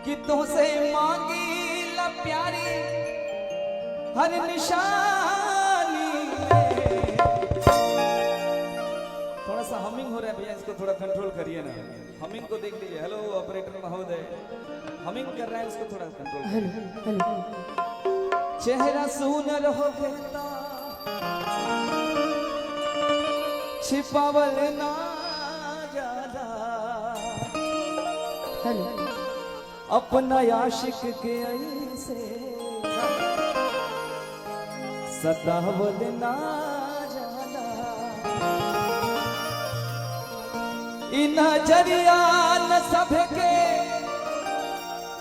कि तुझसे मांगी ला प्यारी हर निशानी में। थोड़ा सा हमिंग हो रहा है भैया, इसको थोड़ा कंट्रोल करिए ना। हमिंग को देख लीजिए। हेलो ऑपरेटर महोदय, हमिंग कर रहा है, उसको थोड़ा कंट्रोल। हेलो चेहरा सुनर हो कहता छिपावल ना ज्यादा, अपना आशिक के ऐसे सतावल ना ज्यादा। इन नजरिया न सबके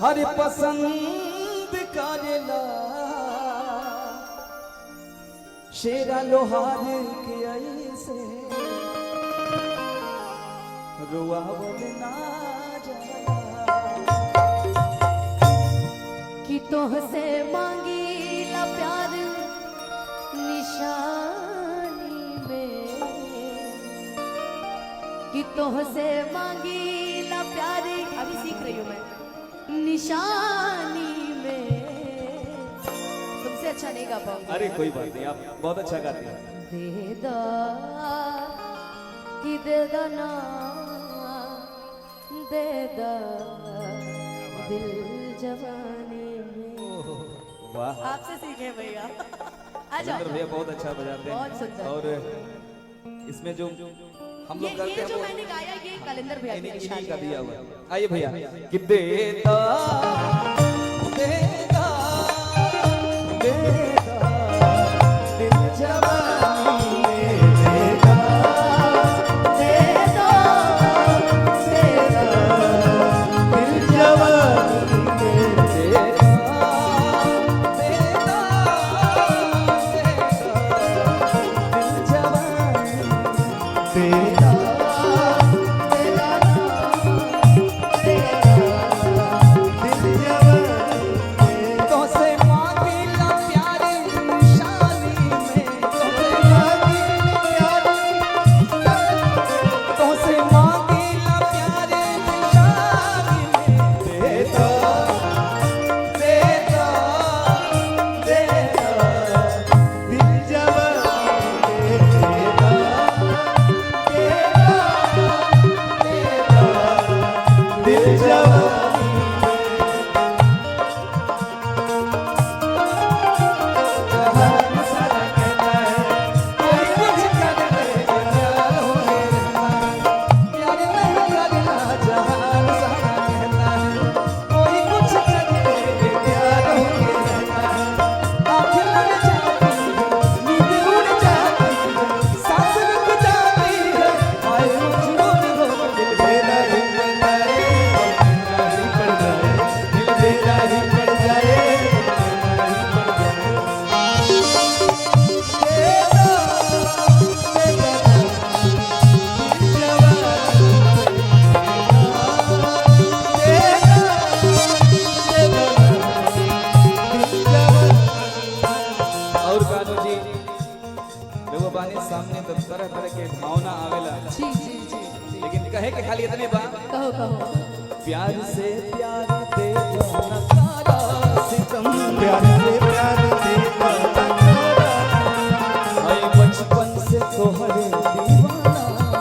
हर पसंद करेला, शेरा लोहार के ऐसे रुआवल ना ज्यादा। कि तोहसे मांगी ला प्यार निशानी में, कि तोहसे मांगी ला प्यार, अभी सीख रही हूँ मैं, निशानी में। तुमसे अच्छा नहीं गा पाऊंगी। अरे कोई बात नहीं, आप बहुत अच्छा गाते हैं। दे दा कि दे दा ना, दे दा दिल जवानी में। वाह, आपसे सीखे भैया। कलेंदर भैया बहुत अच्छा बजाते हैं। बहुत सुंदर। और इसमें जो हम लोग करते ये हैं जो वो मैंने गाया ये कलेंदर भैया की इन्हीं का निशानी दिया है। हुआ है। आइए भैया कि देता देता देता दिल जवानी में, देता देता देता दिल जवानी में, देता देता देता दिल जवानी में, देता सामने तो तरह तरह के भावना आवेला। जी जी जी। लेकिन कहे के खाली इतने बात, कहो कहो। प्यार से प्यार दे दो नकारा सितम, प्यार से प्यार दे दो नकारा, मैं बचपन से तोहरे दीवाना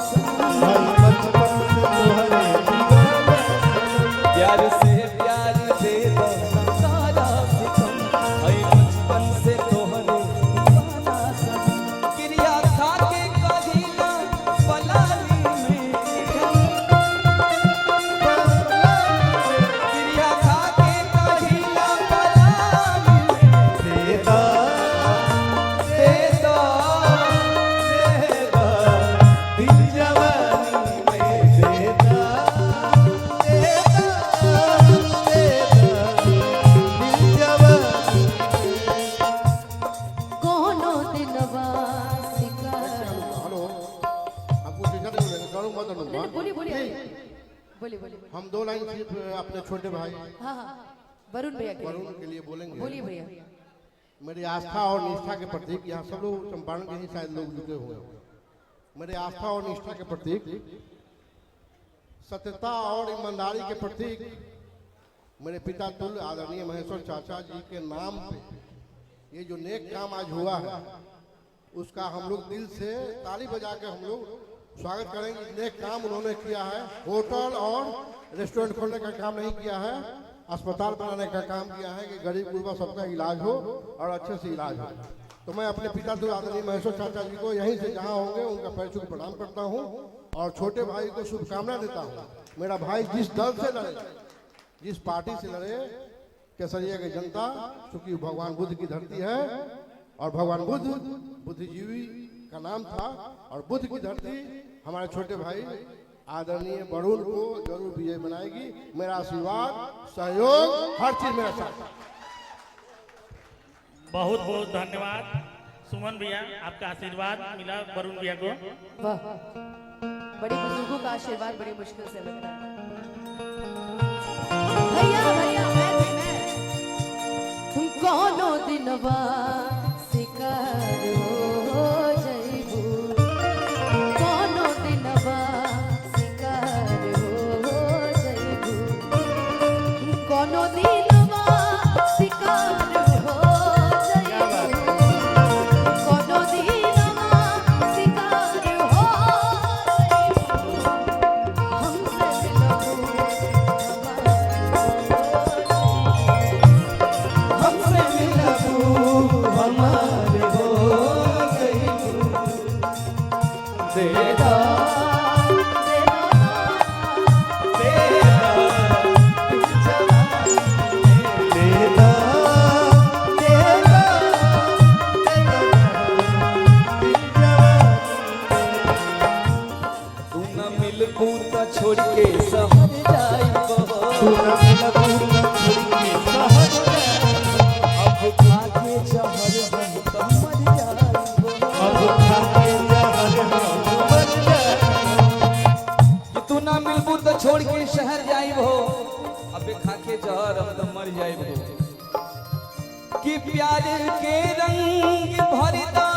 सनम, मैं बचपन से तोहरे दीवाना, प्यार से प्यार दे दो नकारा सितम, मैं बचपन से तोहरे दीवाना सनम। क्रिया खा के कहिला पलानी में, क्रिया खा के कहिला पलानी में, देता देता देता दिल जवानी में, देता देता देता दिल जवानी कोनो दिलवा सिकर। हेलो, हमको टीचर नहीं बोलेंगे, करूँ मत अनुमा। बोलिए बोलिए बोलिए बोलिए। हम दो लाइन सिर्फ अपने छोटे भाई हाँ हाँ वरुण भैया के वरुण के लिए बोलेंगे। बोलिए भैया। मेरी आस्था और निष्ठा के प्रतीक, यहाँ सब लोग चंपारण के ही शायद लोग जुटे हुए हैं। मेरी आस्था और निष्ठा के प्रतीक, सत्यता और ईमानदारी के प्रतीक मेरे पिता तुल्य आदरणीय महेश्वर चाचा जी के नाम पे ये जो नेक काम आज हुआ है उसका हम लोग दिल से ताली बजा के हम लोग स्वागत करेंगे। नेक काम उन्होंने किया है, होटल और रेस्टोरेंट खोलने का काम नहीं किया है, अस्पताल बनाने का काम किया है कि गरीब गुरबा सबका इलाज हो और अच्छे से इलाज हो। तो मैं अपने पिता तुल्य आदरणीय महेश्वर चाचा जी को यहीं से जहाँ होंगे उनका पैर छू के प्रणाम करता हूँ और छोटे भाई को शुभकामना देता हूँ। मेरा भाई जिस दल से लड़े, जिस पार्टी से लड़े, केसरिया की जनता, चूंकि भगवान बुद्ध की धरती है और भगवान बुद्ध बुद्धिजीवी का नाम था और बुद्ध की धरती हमारे छोटे भाई आदरणीय वरुण को जरूर विजय बनाएगी। मेरा आशीर्वाद, सहयोग, हर चीज मेरा साथ। बहुत बहुत धन्यवाद सुमन भैया, आपका आशीर्वाद मिला वरुण भैया को। वाह, बड़े बुजुर्गों का आशीर्वाद बड़ी मुश्किल से मिलता है। भैया भैया मैं कोनो दिनवा शिकार हो जइबू, कोनो दिनवा शिकार हो जइबू, कोनो दिनवा शिकार हो जइबू, कोनो दिनवा शिकार हो जइबू, हमसे मिलबू हमारे हो गई तेरा छोड़ के शहर जाइबो, तू न मिलबू त छोड़ के शहर जाइबो, अब खाके जहर हम त मर जाइबो, अब खाके जहर हम मर जाइबो। तू न मिलबू त छोड़ के शहर जाइबो, अब खाके जहर हम त मर जाइबो। कि प्यार के रंग भरदा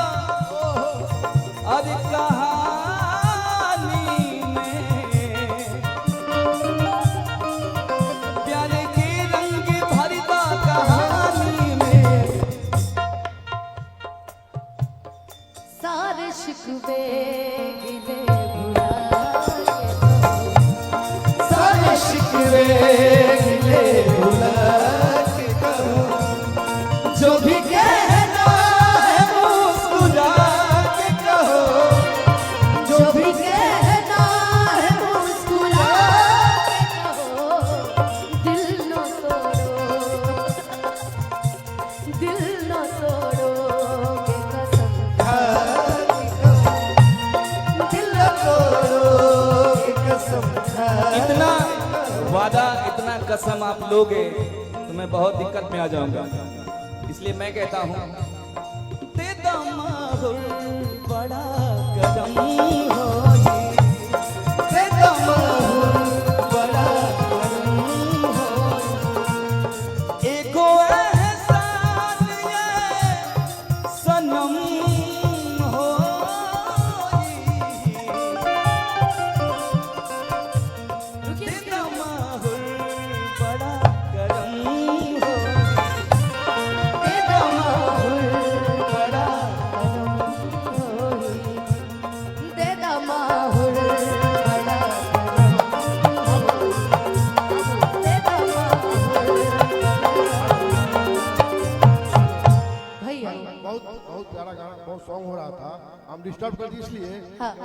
अरे कहानी में, प्यार के रंग भरदा कहानी में, सारे शिकवे गिले भुला के, सारे शिकवे गिले भुला के कहो, जो भी कहना है मुस्कुरा के कहो, जो भी कहना है मुस्कुरा के कहो, दिल न तोड़ो, दिल न तोड़ो के कसम खा के कहो, दिल न तोड़ो के कसम खा। इतना वादा, इतना कसम आप लोगे तो मैं बहुत दिक्कत में आ जाऊंगा। इसलिए मैं कहता हूँ ते दमाहुल बड़ा कदम होई, ते दमाहुल बड़ा कदम होई, एको एहसान ये सनम होई, रुकिए, ते दमाहुल बड़ा कदम होई, ते दमाहुल बड़ा दे दमाहुल बड़ा दे दमाहुल। भैया बहुत बहुत प्यारा गाना, बहुत सॉन्ग हो रहा था, हम डिस्टर्ब कर दिए इसलिए हाँ